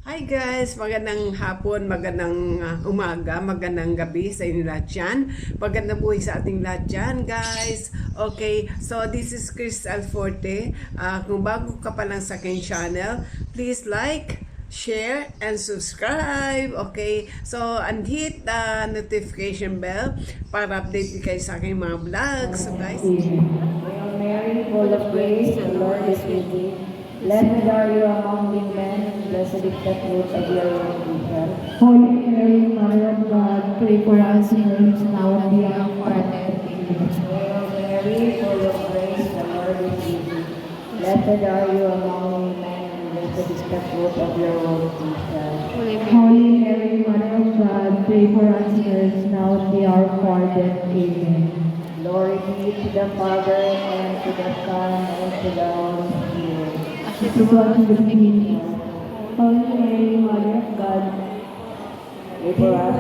Hi guys! Magandang hapon, magandang umaga, magandang gabi sa inyo lahat dyan. Magandang buhay sa ating lahat dyan guys. Okay, so this is Chris Alforte. Kung bago ka pa lang sa aking channel, please like, share, and subscribe. Okay, so and hit the notification bell para update kayo sa aking mga vlogs. So guys, Hail Mary, full of grace, the Lord is with thee. Blessed are you among women, and blessed is the fruit of your womb, Jesus. Holy Mary, Mother of God, pray for us sinners now and at the hour of our death. Amen. Hail Mary, full of grace, the Lord is with thee. Blessed are you among women, and blessed is the fruit of your womb, Jesus. Holy Mary, Mother of God, pray for us sinners now and at the hour of our death. Amen. Glory be to the Father, and to the Son, and to the Holy Spirit. As it was in the beginning. Holy Mary, Mother of God, Pray for us,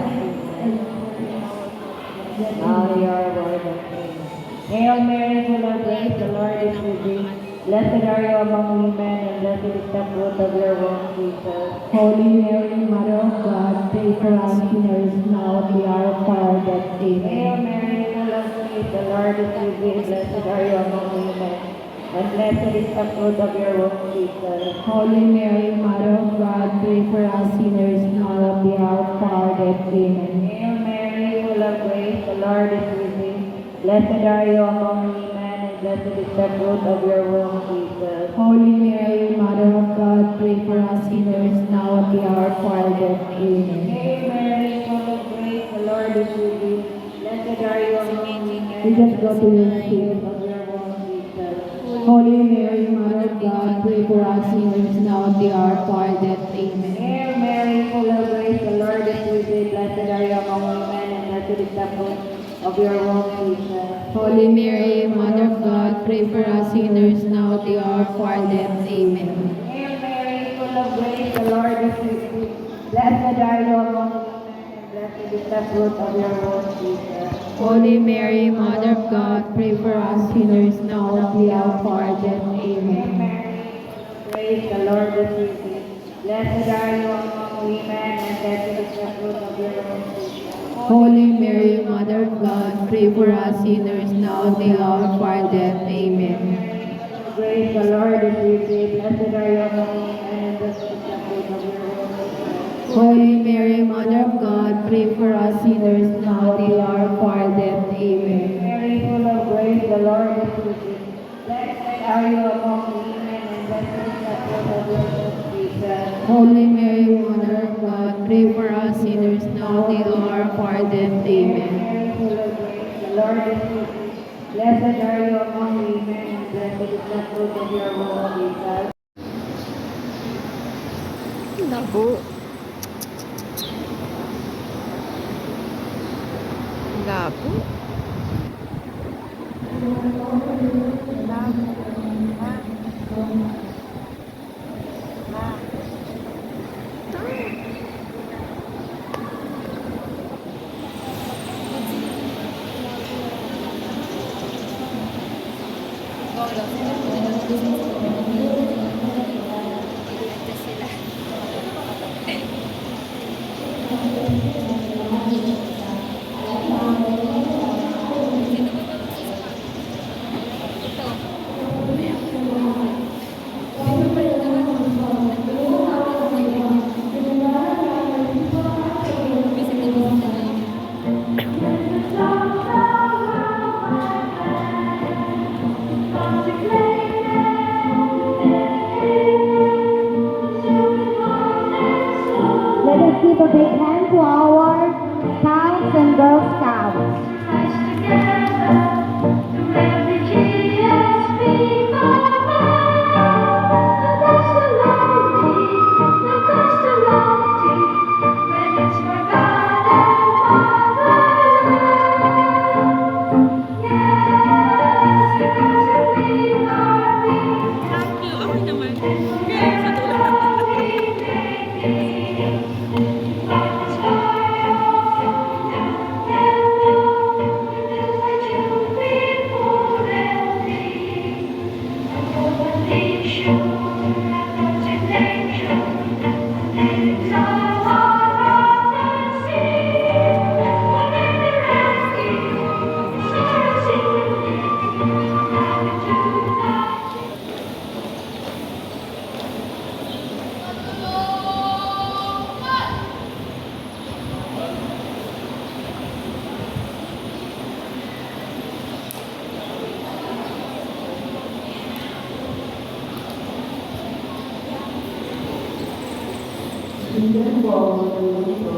now we are Lord of Kings. Hail Mary, full of grace, the Lord is with thee. Blessed are you among women, and blessed is the fruit of your womb, Jesus. Holy Mary, Mother of God, pray for us sinners now and at the hour of our death. Hail Amen. Mary, full of grace, the Lord is with thee. Blessed are you among women, and blessed is the fruit of your womb, Jesus. Holy Mary, Mother of God, pray for us sinners now and at the hour of our death. Amen. Hail Mary, full of grace, the Lord is with thee. Blessed are you among women, and blessed is the fruit of your womb, Jesus. Holy Mary, Mother of God, pray for us sinners now at the hour of our death. Amen. Hail Mary, full of grace, the Lord is with thee. Blessed are you among women, We just go to your and feet. blessed is the fruit of your womb, Jesus. Holy Mary, Mother of God, pray for us sinners now at the hour of our death. Amen. Hail Mary, full of grace, the Lord is with thee. Blessed are you among women, and blessed is the fruit of your womb, Jesus. Holy Mary, Mother of God, pray for us sinners now at the hour of our death. Amen. Hail Mary, full of grace, the Lord is with thee. Blessed are you among women, and blessed is the fruit of your womb, Jesus. Holy Mary, Mother of God, pray for us sinners now at the hour of our death. Hail Amen. Mary, praise the Lord is with thee. Blessed are you among women, and blessed is the fruit of your womb, Jesus. Holy Mary, Mother of God, pray for us sinners now at the hour of our death. Amen. Praise the Lord is with thee. Blessed are you among women, and blessed is the fruit of your womb, Jesus. Holy Mary, Mother of God, pray for us sinners now at the hour of our death. Amen. Mary, full of grace, the Lord is with thee. Blessed are you among women, and blessed is the fruit of your womb, Jesus. Holy Mary, Mother of God, pray for us sinners now at the hour of our death. Amen. Mary, full of grace, the Lord is with thee. Blessed are you among women, and blessed is the fruit of your womb, Jesus. Labo. Labo. Let us give a big hand to our Scouts and Girl Scouts. Hindi po, hindi po,